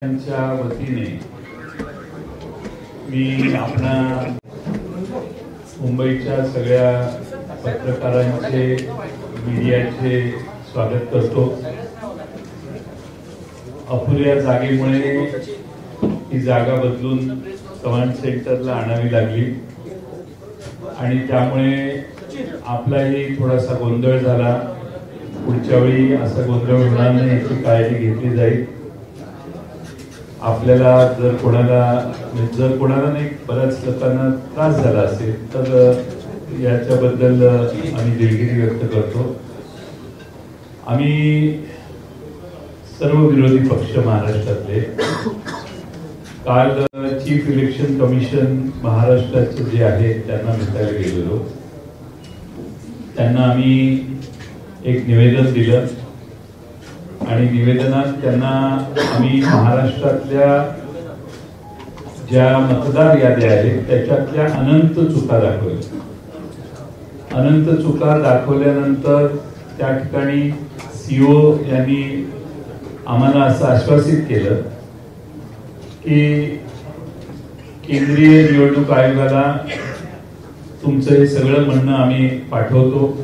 त्यांच्या वतीने मी आपल्या मुंबईच्या सगळ्या पत्रकारांचे मीडियाचे स्वागत करतो। अपुऱ्या जागेमुळे ही जागा बदलून कमांड सेंटरला आणावी लागली आणि त्यामुळे आपलाही थोडासा गोंधळ झाला। पुढच्या वेळी असा गोंधळ होणार नाही याची काळजी घेतली जाईल। आपल्याला जर कोणाला नाही बऱ्याच लोकांना त्रास झाला असेल तर याच्याबद्दल आम्ही दिलगिरी व्यक्त करतो। आम्ही सर्व विरोधी पक्ष महाराष्ट्रातले काल चीफ इलेक्शन कमिशन महाराष्ट्राचे जे आहे त्यांना भेटायला गेलेलो। त्यांना आम्ही एक निवेदन दिलं आणि निवेदनात त्यांना आम्ही महाराष्ट्रातल्या ज्या मतदार याद्या आहेत त्याच्यातल्या अनंत चुका दाखवल्या। अनंत चुका दाखवल्यानंतर त्या ठिकाणी सीओ यांनी आम्हाला असं आश्वासित केलं की केंद्रीय निवडणूक आयोगाला तुमचं हे सगळं म्हणणं आम्ही पाठवतो।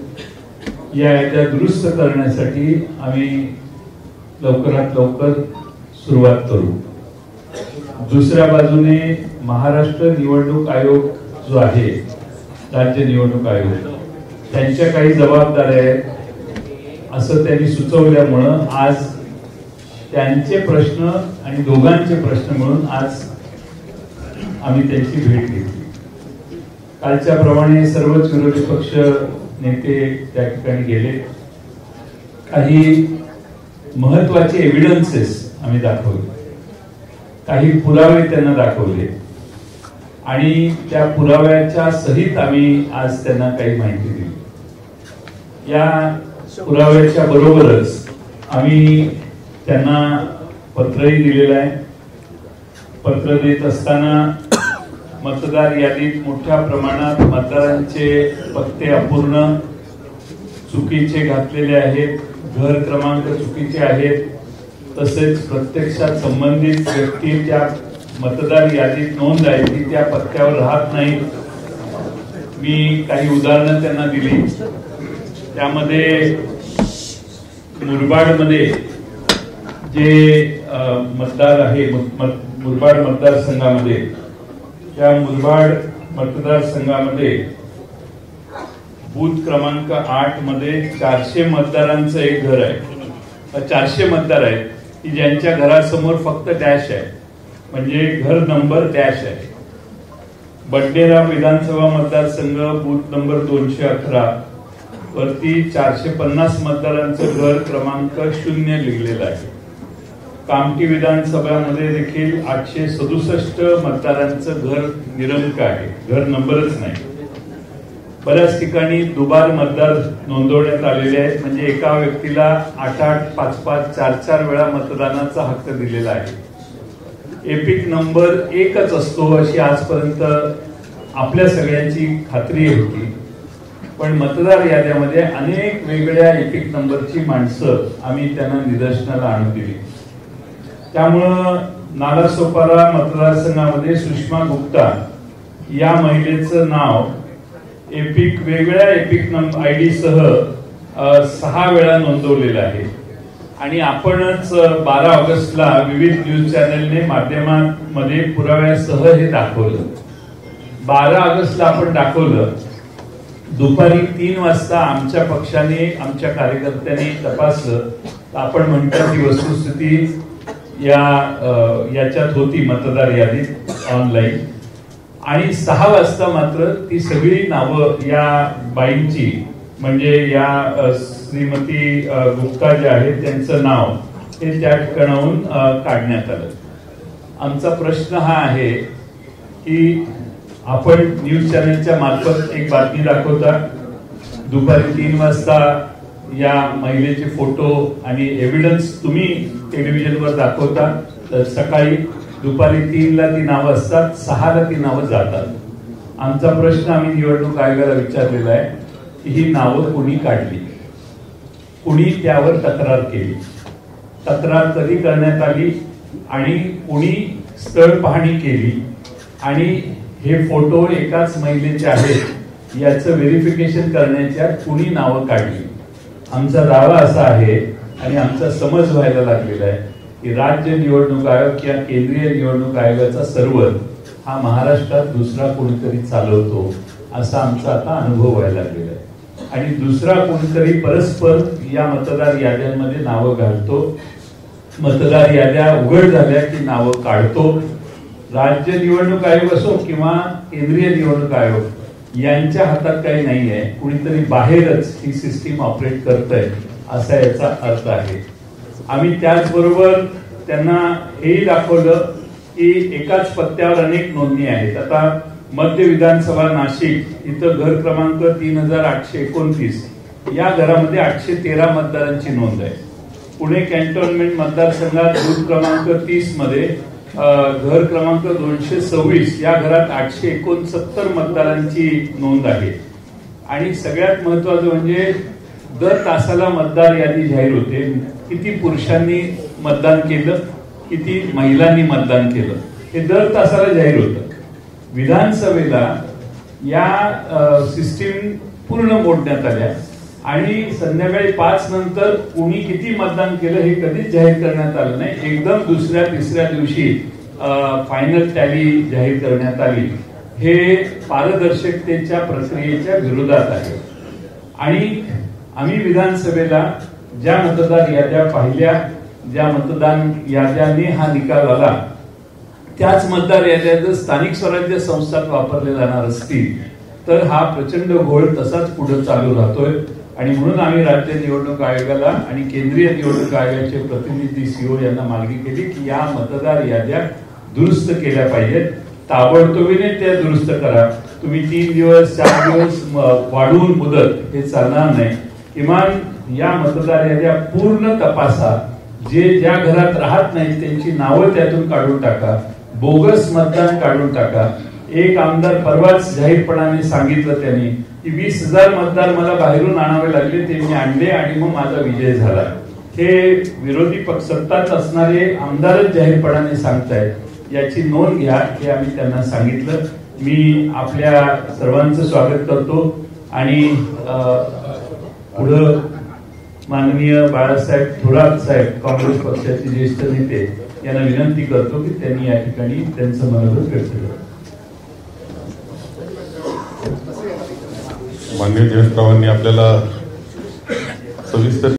या याद्या दुरुस्त करण्यासाठी आम्ही लवकरात लवकर सुरुवात करू। दुसऱ्या बाजूने महाराष्ट्र निवडणूक आयोग जो आहे, राज्य निवडणूक आयोग, त्यांच्या काही जबाबदाऱ्या आहेत असं त्यांनी सुचवल्यामुळं आज त्यांचे प्रश्न आणि दोघांचे प्रश्न म्हणून आज आम्ही त्यांची भेट घेतली। कालच्या प्रमाणे सर्वच विरोधी पक्ष नेते त्या ठिकाणी गेले। काही महत्वाचे एव्हिडन्सेस आम्ही दाखवले, काही पुरावे त्यांना दाखवले आणि त्या पुराव्याच्या सहित आम्ही आज त्यांना काही माहिती दिली। या पुराव्याच्या बरोबरच आम्ही त्यांना पत्रही दिलेलं आहे। पत्र देत असताना मतदार यादीत मोठ्या प्रमाणात मतदारांचे पत्ते अपूर्ण चुकीचे घातलेले आहेत, घर क्रमांक चुकीचे आहेत, तसेच प्रत्यक्षात संबंधित व्यक्ती त्या मतदार यादीत नोंद आहे ती त्या पत्त्यावर राहत नाही। मी काही उदाहरणं त्यांना दिली। त्यामध्ये मुरबाडमध्ये जे मतदार आहे, मुरबाड मतदारसंघामध्ये, त्या मुरबाड मतदारसंघामध्ये बूथ क्रमांक 8 मध्ये 400 मतदारांचं एक घर आहे। 400 मतदार आहेत की ज्यांच्या घरासमोर फक्त डॅश आहे, म्हणजे घर नंबर डॅश आहे। बडनेरा विधानसभा मतदारसंघ बूथ नंबर 211 वरती 450 मतदारांचं घर क्रमांक 0 लिहिलेलं आहे। कामठी विधानसभामध्ये देखील 867 मतदारांचं घर निरंक आहे, घर नंबरच नाही। बऱ्याच ठिकाणी दुबार मतदार नोंदवण्यात आलेले आहेत, म्हणजे एका व्यक्तीला 8-8, 5-5, 4-4 वेळा मतदानाचा हक्क दिलेला आहे। एपिक नंबर एकच असतो अशी आजपर्यंत आपल्या सगळ्यांची खात्री होती, पण मतदार याद्यामध्ये अनेक वेगळ्या एपिक नंबरची माणसं आम्ही त्यांना निदर्शनाला आणून दिली। त्यामुळं नालासोपारा मतदारसंघामध्ये सुषमा गुप्ता या महिलेचं नाव वेगळ्या एपिक नंबर आयडी सह 6 वेळा नोंदवलेलं आहे आणि आपणच 12 ऑगस्टला विविध न्यूज चॅनलने माध्यमांमध्ये पुराव्यासह हे दाखवलं। 12 ऑगस्टला आपण दाखवलं। दुपारी 3 वाजता आमच्या पक्षाने, आमच्या कार्यकर्त्यांनी तपासलं तर आपण म्हणतो की वस्तुस्थिती याच्यात होती मतदार यादीत ऑनलाईन, आणि 6 वाजता मात्र ती सगळी नावं या बाईंची, म्हणजे या श्रीमती गुप्ता जे आहेत त्यांचं नाव हे त्या ठिकाणाहून काढण्यात आलं। आमचा प्रश्न हा आहे की आपण न्यूज चॅनलच्या मार्फत एक बातमी दाखवता, दुपारी 3 वाजता या महिलेचे फोटो आणि एव्हिडन्स तुम्ही टेलिव्हिजनवर दाखवता, तर सकाळी दुपारी 3ला ती नावं असतात, 6ला ती नावं जातात। आमचा प्रश्न आम्ही निवडणूक आयोगाला विचारलेला आहे की ही नावं कोणी काढली, कुणी त्यावर तक्रार केली, तक्रार कधी करण्यात आली आणि कुणी स्थळ पाहणी केली आणि हे फोटो एकाच महिलेचे आहेत याचं व्हेरिफिकेशन करण्याच्या कुणी नावं काढली. आमचा दावा असा आहे आणि आमचा समज व्हायला लागलेला आहे की राज्य निवडणूक आयोग किंवा केंद्रीय निवडणूक आयोगाचा सर्व्हर हा महाराष्ट्रात दुसरा कोणीतरी चालवतो असा आमचा आता अनुभव व्हायला लागलेला आहे. आणि दुसरा कोणीतरी परस्पर या मतदार याद्यांमध्ये नावं घालतो, मतदार याद्या उघड झाल्या की नावं काढतो. राज्य निवडणूक आयोग असो किंवा केंद्रीय निवडणूक आयोग यांच्या हातात काही नाही आहे, कुणीतरी बाहेरच ही सिस्टीम ऑपरेट करतंय असा याचा अर्थ आहे. आम्ही त्याचबरोबर त्यांना हेही दाखवलं की एकाच पत्त्यावर अनेक नोंदणी आहेत. आता मध्य विधानसभा नाशिक इथं घर क्रमांक 3829 या घरामध्ये 813 मतदारांची नोंद आहे. पुणे कॅन्टोन्मेंट मतदारसंघात बूथ क्रमांक 30 मध्ये घर क्रमांक 226 या घरात 869 मतदारांची नोंद आहे. आणि सगळ्यात महत्वाचं म्हणजे दर तासाला मतदार यादी जाहीर होते. किती पुरुषांनी मतदान केलं, किती महिलांनी मतदान केलं हे दर तासाला जाहीर होतं. विधानसभेला या सिस्टीम पूर्ण मोडण्यात आल्या आणि संध्याकाळी 5 नंतर कुणी किती मतदान केलं हे कधीच जाहीर करण्यात आलं नाही. एकदम दुसऱ्या तिसऱ्या दिवशी फायनल टॅली जाहीर करण्यात आली. हे पारदर्शकतेच्या प्रक्रियेच्या विरोधात आहे. आणि आम्ही विधानसभेला ज्या मतदार याद्या पाहिल्या, ज्या मतदान याद्यांनी हा निकाल आला त्याच मतदार याद्या जर स्थानिक स्वराज्य संस्थात वापरले जाणार असतील तर हा प्रचंड घोळ तसाच पुढे चालू राहतोय. आणि म्हणून आम्ही राज्य निवडणूक आयोगाला आणि केंद्रीय निवडणूक आयोगाचे प्रतिनिधी सीओ यांना मागणी केली की या मतदार याद्या दुरुस्त केल्या पाहिजेत. ताबडतोबीने त्या दुरुस्त करा. तुम्ही 3 दिवस 4 दिवस वाढवून मुदत हे चालणार नाही. किमान या मतदार याद्या पूर्ण तपासा. जे ज्या घरात राहत नाहीत त्यांची नावं त्यातून काढून टाका. बोगस मतदान काढून टाका. एक आमदार परवाच जाहीरपणाने सांगितलं त्यांनी की 20,000 मतदार मला बाहेरून आणावे लागले, ते मी आणले आणि मग माझा विजय झाला. हे विरोधी पक्ष सत्ताच असणारे आमदारच जाहीरपणाने सांगतायत. याची नोंद घ्या हे आम्ही त्यांना सांगितलं. मी आपल्या सर्वांचं स्वागत करतो आणि पुढं माननीय बाळासाहेब थोरात साहेब काँग्रेस पक्षाचे ज्येष्ठ नेते यांना विनंती करतो की त्यांनी या ठिकाणी त्यांचं मनोगत व्यक्त करावं. माननीय जयंतरावांनी आपल्याला सविस्तर